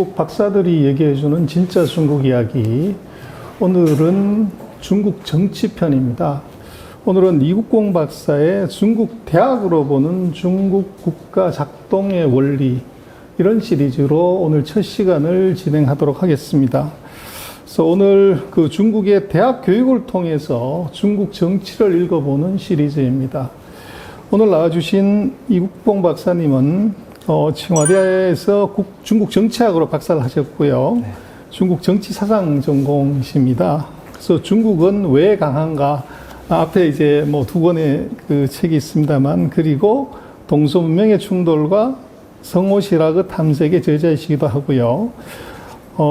중국 박사들이 얘기해주는 진짜 중국 이야기. 오늘은 중국 정치편입니다. 오늘은 이국공 박사의 중국 대학으로 보는 중국 국가 작동의 원리, 이런 시리즈로 오늘 첫 시간을 진행하도록 하겠습니다. 그래서 오늘 그 중국의 대학 교육을 통해서 중국 정치를 읽어보는 시리즈입니다. 오늘 나와주신 이국봉 박사님은 청와대에서 중국 정치학으로 박사를 하셨고요. 네. 중국 정치 사상 전공이십니다. 그래서 중국은 왜 강한가? 앞에 이제 뭐 두 권의 그 책이 있습니다만, 그리고 동서문명의 충돌과 성호실학의 탐색의 저자이시기도 하고요.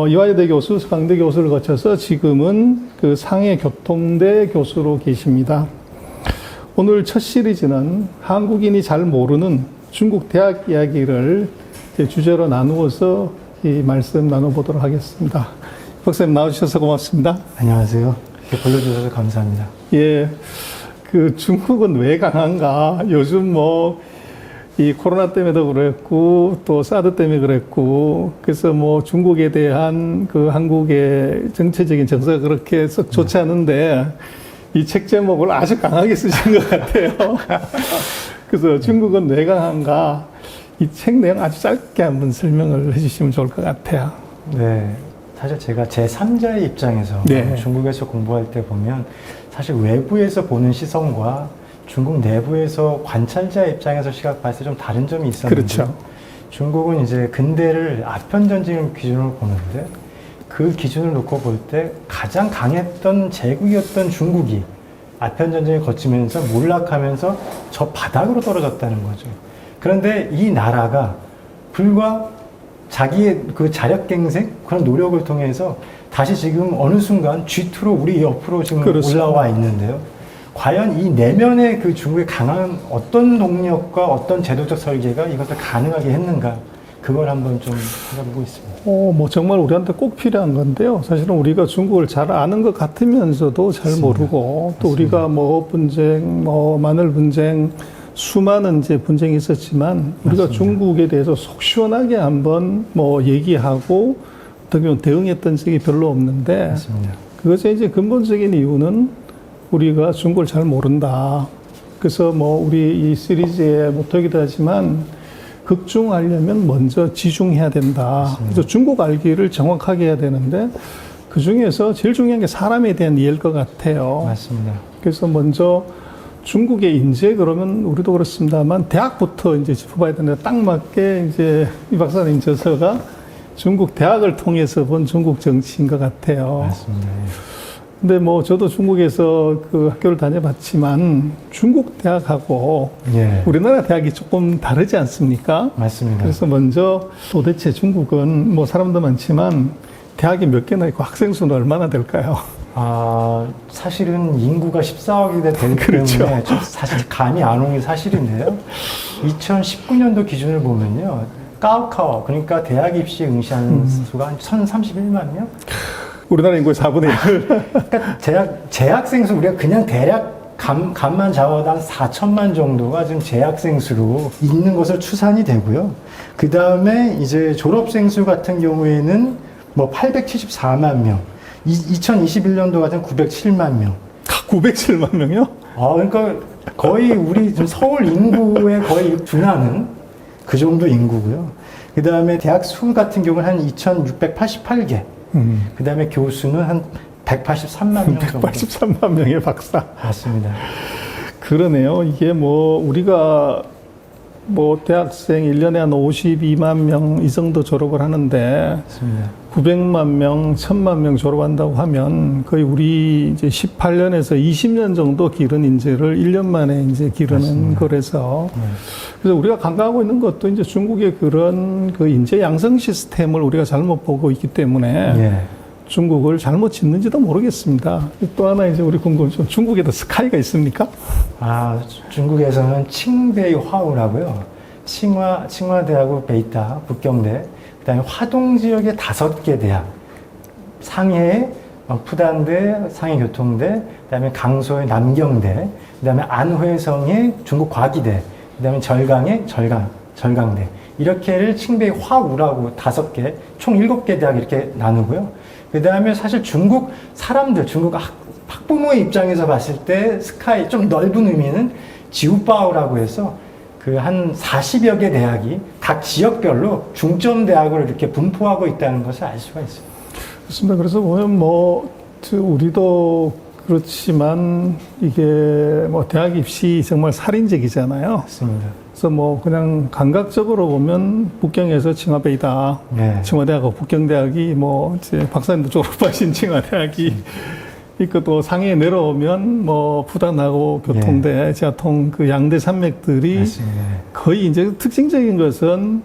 이화여대 교수, 서강대 교수를 거쳐서 지금은 그 상해교통대 교수로 계십니다. 오늘 첫 시리즈는 한국인이 잘 모르는 중국 대학 이야기를 주제로 나누어서 이 말씀 나눠보도록 하겠습니다. 박사님 나와주셔서 고맙습니다. 안녕하세요. 이렇게 불러주셔서 감사합니다. 예, 그 중국은 왜 강한가? 요즘 이 코로나 때문에도 그랬고, 또 사드 때문에 그랬고, 그래서 중국에 대한 그 한국의 정치적인 정서가 그렇게 썩 좋지 않은데, 이 책 제목을 아주 강하게 쓰신 것 같아요. 그래서 중국은 왜 강한가? 이 책 내용 아주 짧게 한번 설명을 해주시면 좋을 것 같아요. 네. 사실 제가 제3자의 입장에서 네. 중국에서 공부할 때 보면 사실 외부에서 보는 시선과 중국 내부에서 관찰자의 입장에서 시각 봤을 때 좀 다른 점이 있었는데, 그렇죠. 중국은 이제 근대를 아편전쟁 기준으로 보는데, 그 기준을 놓고 볼 때 가장 강했던 제국이었던 중국이 아편전쟁을 거치면서 몰락하면서 저 바닥으로 떨어졌다는 거죠. 그런데 이 나라가 불과 자기의 그 자력갱생, 그런 노력을 통해서 다시 지금 어느 순간 G2로 우리 옆으로 지금 그렇습니다. 올라와 있는데요. 과연 이 내면의 그 중국의 강한 어떤 동력과 어떤 제도적 설계가 이것을 가능하게 했는가, 그걸 한번 좀 찾아보고 있습니다. 정말 우리한테 꼭 필요한 건데요. 사실은 우리가 중국을 잘 아는 것 같으면서도 잘 맞습니다. 모르고, 또 맞습니다. 우리가 분쟁, 마늘 분쟁, 수많은 이제 분쟁이 있었지만, 우리가 맞습니다. 중국에 대해서 속 시원하게 한번 얘기하고, 어떻게 보면 대응했던 적이 별로 없는데, 맞습니다. 그것의 이제 근본적인 이유는 우리가 중국을 잘 모른다. 그래서 우리 이 시리즈의 모토이기도 하지만, 극중하려면 먼저 지중해야 된다. 맞습니다. 그래서 중국 알기를 정확하게 해야 되는데, 그 중에서 제일 중요한 게 사람에 대한 이해일 것 같아요. 맞습니다. 그래서 먼저 중국의 인재, 그러면 우리도 그렇습니다만 대학부터 이제 짚어봐야 되는데, 딱 맞게 이제 이 박사님 저서가 중국 대학을 통해서 본 중국 정치인 것 같아요. 맞습니다. 근데 저도 중국에서 그 학교를 다녀봤지만 중국 대학하고 예. 우리나라 대학이 조금 다르지 않습니까? 맞습니다. 그래서 먼저 도대체 중국은 사람도 많지만 대학이 몇 개나 있고 학생 수는 얼마나 될까요? 사실은 인구가 14억이 되기 그렇죠. 때문에 사실 감이 안 오는 게 사실인데요. 2019년도 기준을 보면요. 까오카오, 그러니까 대학 입시 응시한 수가 한 1,031만 명? 우리나라 인구의 4분의 1. 그러니까 재학생 수, 우리가 그냥 대략 감만 잡아도 한 4천만 정도가 지금 재학생 수로 있는 것을 추산이 되고요. 그 다음에 이제 졸업생 수 같은 경우에는 874만 명, 2021년도 같은 907만 명. 907만 명이요? 그러니까 거의 우리 지금 서울 인구에 거의 준하는 그 정도 인구고요. 그 다음에 대학 수 같은 경우는 한 2,688개. 그 다음에 교수는 한 183만 명 정도. 183만 명의 박사. 맞습니다. 그러네요. 이게 우리가 대학생 1년에 한 52만 명 이 정도 졸업을 하는데, 맞습니다. 900만 명, 1000만 명 졸업한다고 하면 거의 우리 이제 18년에서 20년 정도 기른 인재를 1년 만에 이제 기르는 맞습니다. 거라서. 그래서 우리가 간과하고 있는 것도 이제 중국의 그런 그 인재 양성 시스템을 우리가 잘못 보고 있기 때문에 예. 중국을 잘못 짓는지도 모르겠습니다. 또 하나 이제 우리 궁금한 점, 중국에도 스카이가 있습니까? 중국에서는 칭베이화우라고요. 칭화대하고 베이타, 북경대, 그 다음에 화동 지역의 5개 대학, 상해의 푸단대, 상해교통대, 그 다음에 강서의 남경대, 그 다음에 안회성의 중국과기대, 그 다음에 절강의 절강대, 이렇게를 칭베이 화우라고 5개, 총 7개 대학 이렇게 나누고요. 그 다음에 사실 중국 사람들, 중국 학부모의 입장에서 봤을 때 스카이 좀 넓은 의미는 지우바오라고 해서 그 한 40여 개 대학이 각 지역별로 중점 대학으로 이렇게 분포하고 있다는 것을 알 수가 있습니다. 그렇습니다. 그래서 보면 우리도 그렇지만 이게 대학 입시 정말 살인적이잖아요. 맞습니다. 그래서 그냥 감각적으로 보면 북경에서 칭화베이다. 네. 칭화대하고 북경대학이 이제 박사님도 졸업하신 칭화대학이 있고 또 상해에 내려오면 부단하고 교통대, 지하통 그 양대 산맥들이 맞습니다. 거의 이제 특징적인 것은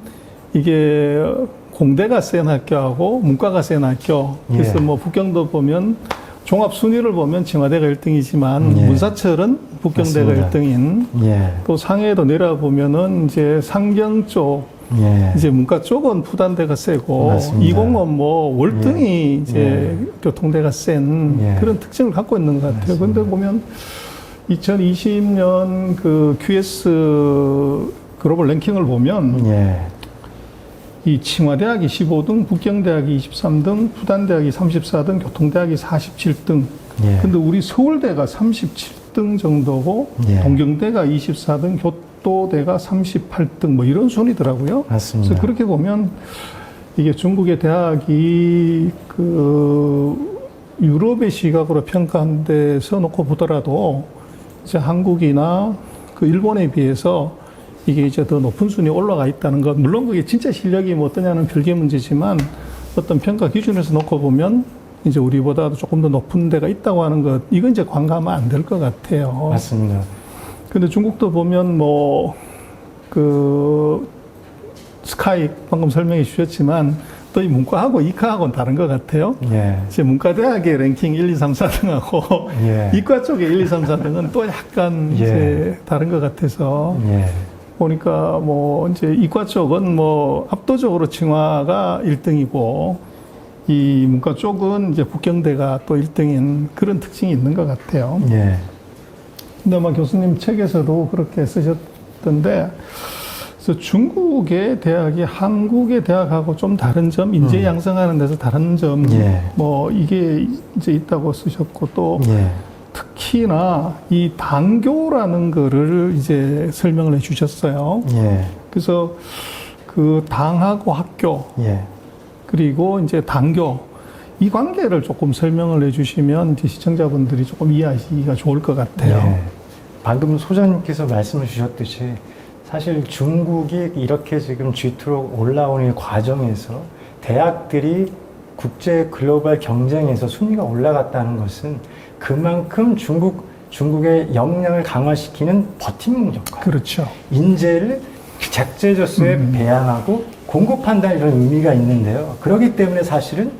이게 공대가 센 학교하고 문과가 센 학교. 그래서 예. 북경도 보면 종합 순위를 보면 칭화대가 1등이지만 예. 문사철은 북경대가 맞습니다. 1등인. 예. 또 상해에도 내려보면은 이제 상경 쪽, 예. 이제 문과 쪽은 부단대가 세고, 맞습니다. 이공은 월등히 예. 이제 교통대가 센 예. 그런 특징을 갖고 있는 것 같아요. 근데 보면 2020년 그 QS 글로벌 랭킹을 보면 예. 이 칭화대학이 15등, 북경대학이 23등, 부단대학이 34등, 교통대학이 47등. 예. 근데 우리 서울대가 37등 정도고, 예. 동경대가 24등, 교토대가 38등, 이런 순이더라고요. 맞습니다. 그래서 그렇게 보면 이게 중국의 대학이 유럽의 시각으로 평가한 데서 놓고 보더라도 이제 한국이나 일본에 비해서 이게 이제 더 높은 순위에 올라가 있다는 것. 물론 그게 진짜 실력이 어떠냐는 별개 문제지만 어떤 평가 기준에서 놓고 보면 이제 우리보다도 조금 더 높은 데가 있다고 하는 것. 이건 이제 관가하면 안 될 것 같아요. 맞습니다. 근데 중국도 보면 스카이 방금 설명해 주셨지만 또 이 문과하고 이과하고는 다른 것 같아요. 예. 이제 문과대학의 랭킹 1, 2, 3, 4등하고 예. 이과 쪽의 1, 2, 3, 4등은 또 약간 예. 이제 다른 것 같아서 예. 보니까 이제 이과 쪽은 압도적으로 칭화가 1등이고 이 문과 쪽은 이제 북경대가 또 1등인 그런 특징이 있는 것 같아요. 예. 근데 아마 교수님 책에서도 그렇게 쓰셨던데, 그래서 중국의 대학이 한국의 대학하고 좀 다른 점, 인재 양성하는 데서 다른 점, 예. 이게 이제 있다고 쓰셨고, 또 예. 특히나 이 당교라는 거를 이제 설명을 해 주셨어요. 예. 그래서 그 당하고 학교, 예. 그리고 이제 당교, 이 관계를 조금 설명을 해 주시면 이제 시청자분들이 조금 이해하시기가 좋을 것 같아요. 예. 방금 소장님께서 말씀을 주셨듯이 사실 중국이 이렇게 지금 G2로 올라오는 과정에서 대학들이 국제 글로벌 경쟁에서 순위가 올라갔다는 것은 그만큼 중국의 역량을 강화시키는 버팀목 역할. 그렇죠. 인재를 적재적소에 배양하고 공급한다 이런 의미가 있는데요. 그렇기 때문에 사실은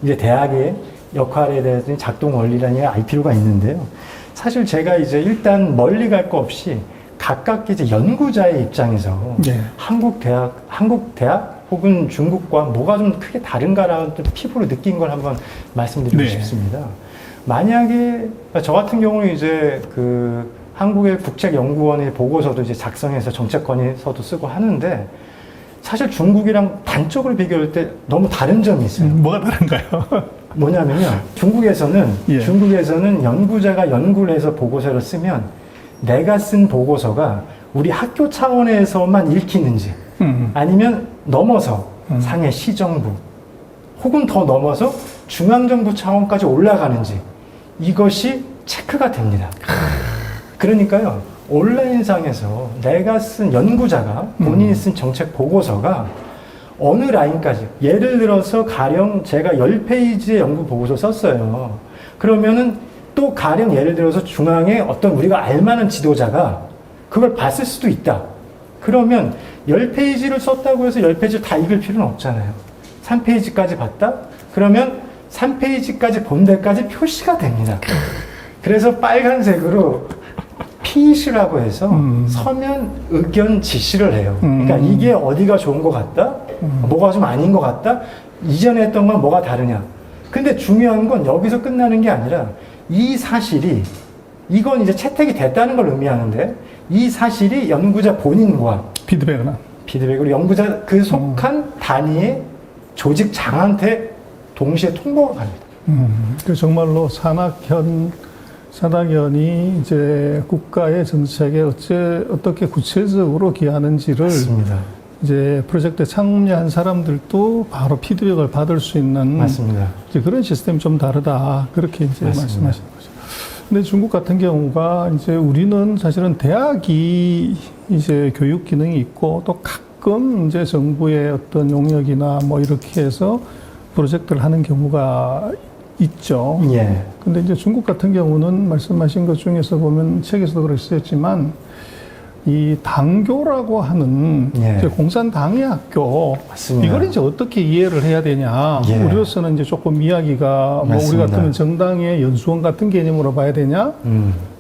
이제 대학의 역할에 대해서 작동 원리라는 걸 알 필요가 있는데요. 사실 제가 이제 일단 멀리 갈 거 없이 각각 이제 연구자의 입장에서 네. 한국 대학 혹은 중국과 뭐가 좀 크게 다른가라는 또 피부로 느낀 걸 한번 말씀드리고 네. 싶습니다. 만약에 저 같은 경우는 이제 그 한국의 국책연구원의 보고서도 이제 작성해서 정책권에서도 쓰고 하는데 사실 중국이랑 단적으로 비교할 때 너무 다른 점이 있어요. 뭐가 다른가요? 뭐냐면요. 중국에서는 연구자가 연구를 해서 보고서를 쓰면 내가 쓴 보고서가 우리 학교 차원에서만 읽히는지 아니면 넘어서 상해 시정부 혹은 더 넘어서 중앙정부 차원까지 올라가는지 이것이 체크가 됩니다. 그러니까요. 온라인상에서 내가 쓴 연구자가 본인이 쓴 정책 보고서가 어느 라인까지 예를 들어서 가령 제가 10페이지의 연구 보고서 썼어요. 그러면은 또 가령 예를 들어서 중앙에 어떤 우리가 알만한 지도자가 그걸 봤을 수도 있다. 그러면 10페이지를 썼다고 해서 10페이지를 다 읽을 필요는 없잖아요. 3페이지까지 봤다? 그러면 3페이지까지 본 데까지 표시가 됩니다. 그래서 빨간색으로 피시라고 해서 서면 의견 지시를 해요. 그러니까 이게 어디가 좋은 것 같다? 뭐가 좀 아닌 것 같다? 이전에 했던 건 뭐가 다르냐? 근데 중요한 건 여기서 끝나는 게 아니라 이 사실이 이건 이제 채택이 됐다는 걸 의미하는데 이 사실이 연구자 본인과 피드백으로 연구자 그 속한 단위의 조직장한테 동시에 통보가 갑니다. 그 정말로 산학연이 이제 국가의 정책에 어떻게 구체적으로 기하는지를 맞습니다. 이제 프로젝트에 참여한 사람들도 바로 피드백을 받을 수 있는 맞습니다. 이제 그런 시스템이 좀 다르다. 그렇게 이제 맞습니다. 말씀하시는 거죠. 근데 중국 같은 경우가 이제 우리는 사실은 대학이 이제 교육 기능이 있고 또 가끔 이제 정부의 어떤 용역이나 뭐 이렇게 해서 프로젝트를 하는 경우가 있죠. 예. 근데 이제 중국 같은 경우는 말씀하신 것 중에서 보면 책에서도 그랬었지만 이 당교라고 하는 예. 이제 공산당의 학교 맞습니다. 이걸 이제 어떻게 이해를 해야 되냐 예. 우리로서는 이제 조금 이야기가 뭐 우리 맞습니다. 같으면 정당의 연수원 같은 개념으로 봐야 되냐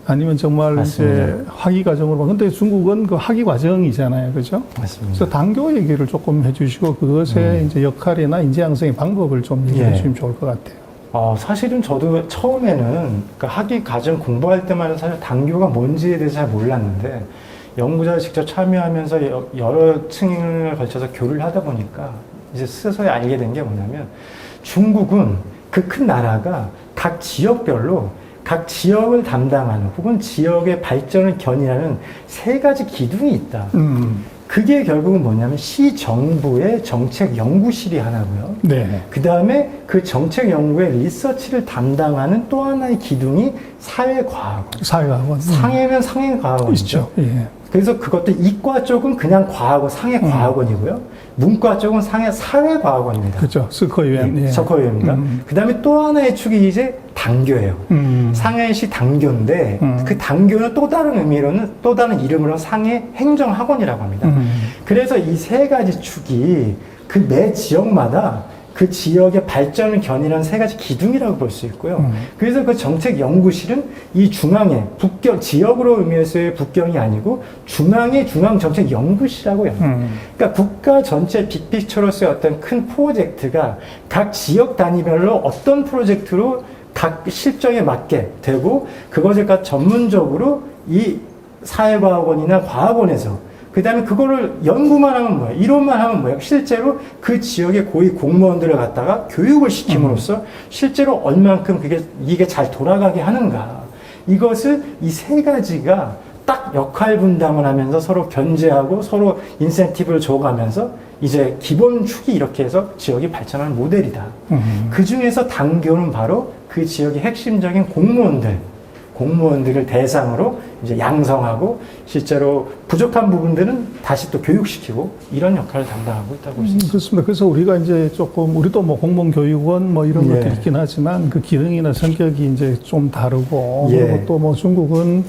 아니면 정말 맞습니다. 이제 학위 과정으로 봐. 근데 중국은 그 학위 과정이잖아요, 그죠? 맞습니다. 그래서 당교 얘기를 조금 해주시고 그것의 이제 역할이나 인재 양성의 방법을 좀 얘기해 예. 주시면 좋을 것 같아요. 사실은 저도 처음에는 그 학위 과정 공부할 때만 사실 당교가 뭔지에 대해서 잘 몰랐는데 연구자를 직접 참여하면서 여러 층을 걸쳐서 교류를 하다 보니까 이제 스스로 알게 된 게 뭐냐면 중국은 그 큰 나라가 각 지역별로 각 지역을 담당하는 혹은 지역의 발전을 견인하는 세 가지 기둥이 있다. 그게 결국은 뭐냐면 시정부의 정책 연구실이 하나고요. 네. 그 다음에 그 정책 연구의 리서치를 담당하는 또 하나의 기둥이 사회과학원. 사회학원. 상해면 상해과학원이죠. 있죠. 예. 그래서 그것도 이과 쪽은 그냥 과학원, 상해과학원이고요. 문과 쪽은 사회과학원입니다. 그렇죠. 스커유엔. 예. 서커유입니다. 그 다음에 또 하나의 축이 이제 당교예요. 상해시 당교인데 그 당교는 또 다른 의미로는 또 다른 이름으로 상해 행정학원이라고 합니다. 그래서 이 세 가지 축이 그 매 지역마다 그 지역의 발전을 견인하는 세 가지 기둥이라고 볼 수 있고요. 그래서 그 정책 연구실은 이 중앙에 북경 지역으로 의미해서의 북경이 아니고 중앙의 중앙 정책 연구실이라고요. 그러니까 국가 전체 빅픽처로서의 어떤 큰 프로젝트가 각 지역 단위별로 어떤 프로젝트로 각 실정에 맞게 되고 그것을 전문적으로 이 사회과학원이나 과학원에서 그 다음에 그거를 연구만 하면 뭐야? 이론만 하면 뭐야? 실제로 그 지역의 고위 공무원들을 갖다가 교육을 시킴으로써 실제로 얼만큼 이게 잘 돌아가게 하는가. 이것을 이 세 가지가 딱 역할 분담을 하면서 서로 견제하고 서로 인센티브를 줘가면서 이제 기본 축이 이렇게 해서 지역이 발전하는 모델이다. 그 중에서 당교는 바로 그 지역의 핵심적인 공무원들을 대상으로 이제 양성하고 실제로 부족한 부분들은 다시 또 교육시키고 이런 역할을 담당하고 있다고 볼 수 있습니다. 그렇습니다. 그래서 우리가 이제 조금 우리도 뭐 공무원교육원 뭐 이런 예. 것들이 있긴 하지만 그 기능이나 성격이 이제 좀 다르고 예. 그리고 또 뭐 중국은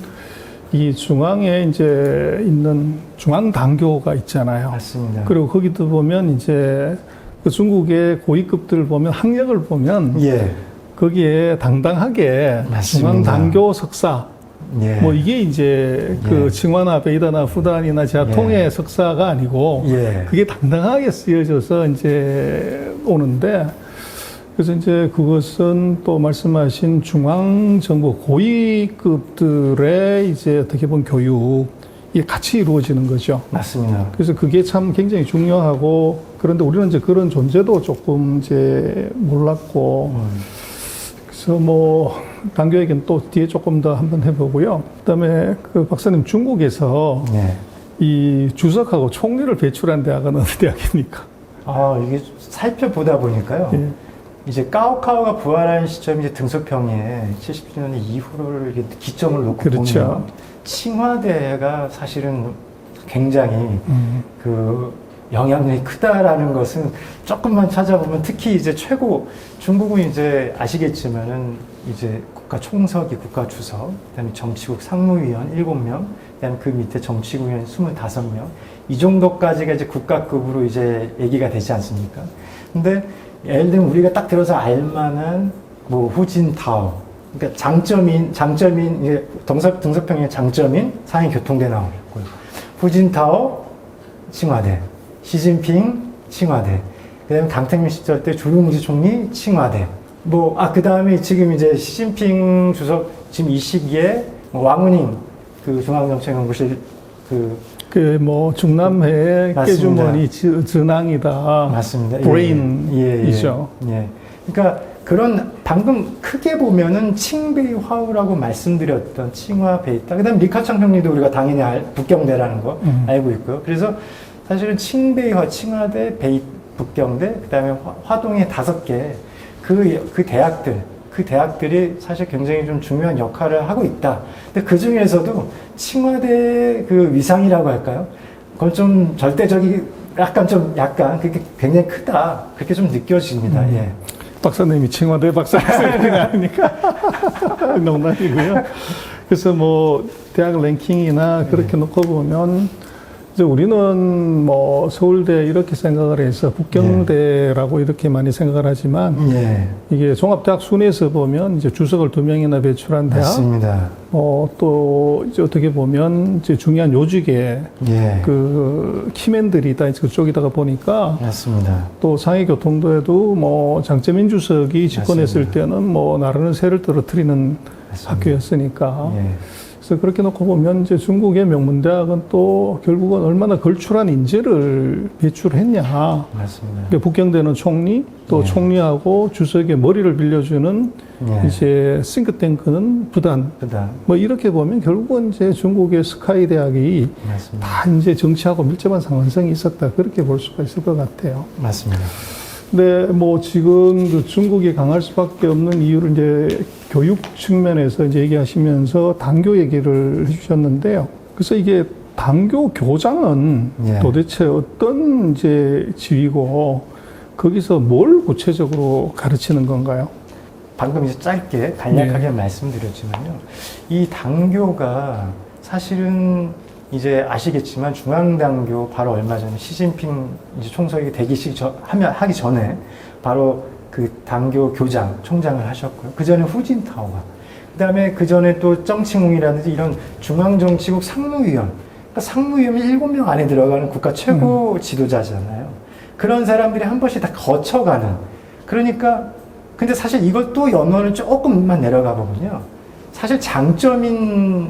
이 중앙에 이제 있는 중앙당교가 있잖아요. 맞습니다. 그리고 거기도 보면 이제 그 중국의 고위급들 보면 학력을 보면 예. 거기에 당당하게 맞습니다. 중앙당교 석사 예. 뭐 이게 이제 그 예. 칭화나 베이다나 후단이나 자통의 예. 석사가 아니고 예. 그게 당당하게 쓰여져서 이제 오는데 그래서 이제 그것은 또 말씀하신 중앙정부 고위급들의 이제 어떻게 보면 교육이 같이 이루어지는 거죠. 맞습니다. 그래서 그게 참 굉장히 중요하고 그런데 우리는 이제 그런 존재도 조금 이제 몰랐고 그래서 뭐 당교 얘기는 또 뒤에 조금 더 한번 해보고요. 그다음에 그 박사님 중국에서 예. 이 주석하고 총리를 배출한 대학은 어느 대학입니까? 이게 살펴보다 보니까요. 예. 이제 까오카오가 부활한 시점이 이제 등소평에 70주년 이후를 이렇게 기점을 놓고 그렇죠. 보면 칭화대가 사실은 굉장히 그 영향력이 크다라는 것은 조금만 찾아보면 특히 이제 중국은 이제 아시겠지만은 이제 국가 총석이 국가 주석, 그다음에 정치국 상무위원 7명, 그다음에 그 밑에 정치국위원 25명 이 정도까지가 이제 국가급으로 이제 얘기가 되지 않습니까? 근데 예를 들면 우리가 딱 들어서 알만한 뭐 후진타오, 그러니까 장점인 이제 등서평의 장점인 상해교통대 나오고요. 후진타오 칭화대, 시진핑 칭화대, 그다음에 강택민 시절 때 조용지 총리 칭화대. 그다음에 지금 이제 시진핑 주석 지금 이 시기에 왕은잉 그 중앙정책연구실 그 그 뭐 중남해의 맞습니다. 깨주머니 전황이다. 맞습니다. 브레인이죠. 예. 그러니까 그런 방금 크게 보면은 칭베이화우라고 말씀드렸던 칭화 베이타, 그다음 리카창평리도 우리가 당연히 북경대라는 거 알고 있고요. 그래서 사실은 칭베이화, 칭화대, 북경대, 그다음에 화동의 5개 그 대학들이 사실 굉장히 좀 중요한 역할을 하고 있다. 근데 그 중에서도 칭화대 그 위상이라고 할까요? 그건 좀 약간 그게 굉장히 크다. 그렇게 좀 느껴집니다. 예. 박사님이 칭화대 박사님이 아니니까 농담이고요. 그래서 뭐 대학 랭킹이나 그렇게 놓고 보면 이제 우리는 뭐 서울대 이렇게 생각을 해서 북경대라고 이렇게 많이 생각을 하지만 이게 종합대학 순위에서 보면 이제 주석을 2명이나 배출한 대학, 맞습니다. 또 이제 어떻게 보면 이제 중요한 요직의 그 키맨들이 다 그쪽에다가 보니까 맞습니다. 또 상해교통도에도 뭐 장재민 주석이 집권했을 때는 뭐 나라는 새를 떨어뜨리는 학교였으니까. 그래서 그렇게 놓고 보면 이제 중국의 명문대학은 또 결국은 얼마나 걸출한 인재를 배출했냐. 맞습니다. 그러니까 북경대는 총리, 또 총리하고 주석의 머리를 빌려주는 이제 싱크탱크는 부단. 뭐 이렇게 보면 결국은 이제 중국의 스카이 대학이 맞습니다. 다 이제 정치하고 밀접한 상관성이 있었다. 그렇게 볼 수가 있을 것 같아요. 맞습니다. 근데 뭐 지금 그 중국이 강할 수밖에 없는 이유를 이제 교육 측면에서 이제 얘기하시면서 당교 얘기를 해주셨는데요. 그래서 이게 당교 교장은 도대체 어떤 이제 지위고 거기서 뭘 구체적으로 가르치는 건가요? 방금 이제 짧게 간략하게 말씀드렸지만요. 이 당교가 사실은 이제 아시겠지만 중앙당교 바로 얼마 전에 시진핑 이제 총석이 하기 전에 바로 그 당교 교장, 총장을 하셨고요. 그 전에 후진타오가. 그 다음에 그 전에 또 정칭웅이라든지 이런 중앙정치국 상무위원. 그러니까 상무위원이 7명 안에 들어가는 국가 최고 지도자잖아요. 그런 사람들이 한 번씩 다 거쳐가는. 그러니까, 근데 사실 이걸 또 연원을 조금만 내려가 보면요. 사실 장점인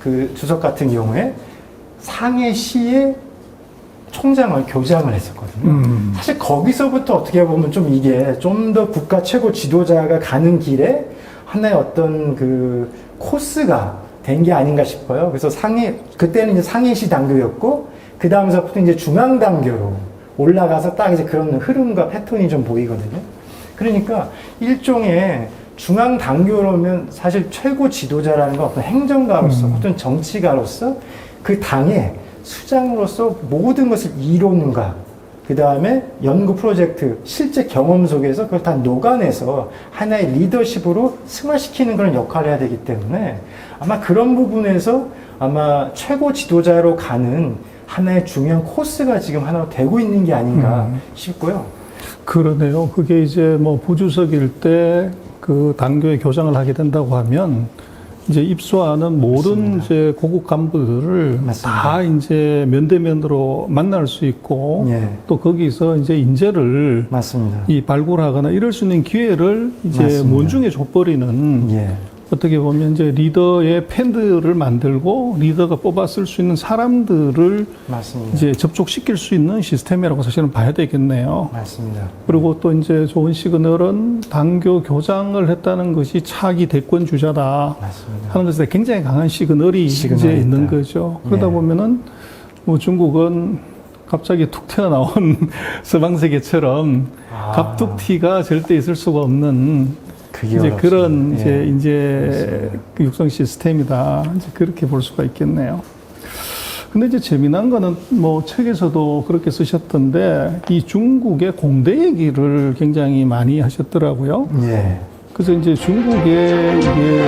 그 주석 같은 경우에 상해시의 총장을 교장을 했었거든요. 사실 거기서부터 어떻게 보면 좀 이게 좀 더 국가 최고 지도자가 가는 길에 하나의 어떤 그 코스가 된 게 아닌가 싶어요. 그래서 그때는 이제 상해시 당교였고, 그 다음서부터 이제 중앙 당교로 올라가서 딱 이제 그런 흐름과 패턴이 좀 보이거든요. 그러니까 일종의 중앙 당교로면 사실 최고 지도자라는 건 어떤 행정가로서, 어떤 정치가로서 그 당의 수장으로서 모든 것을 이론과 그 다음에 연구 프로젝트, 실제 경험 속에서 그걸 다 녹아내서 하나의 리더십으로 승화시키는 그런 역할을 해야 되기 때문에 아마 그런 부분에서 아마 최고 지도자로 가는 하나의 중요한 코스가 지금 하나 되고 있는 게 아닌가 싶고요. 그러네요. 그게 이제 뭐 부주석일 때 그 당교의 교장을 하게 된다고 하면 이제 입소하는 모든 이제 고급 간부들을 다 이제 면대면으로 만날 수 있고 또 거기서 이제 인재를 이 발굴하거나 이럴 수 있는 기회를 이제 문중에 줘버리는 어떻게 보면 이제 리더의 팬들을 만들고 리더가 뽑아 쓸 수 있는 사람들을 이제 접촉시킬 수 있는 시스템이라고 사실은 봐야 되겠네요. 그리고 또 이제 좋은 시그널은 당교 교장을 했다는 것이 차기 대권 주자다 하는 것에 굉장히 강한 시그널이 이제 있는 거죠. 그러다 보면은 뭐 중국은 갑자기 툭 튀어나온 서방세계처럼 갑툭튀가 절대 있을 수가 없는 이제 그런 이제 그 육성 시스템이다. 이제 그렇게 볼 수가 있겠네요. 근데 이제 재미난 거는 뭐 책에서도 그렇게 쓰셨던데 이 중국의 공대 얘기를 굉장히 많이 하셨더라고요. 그래서 이제 중국의 이게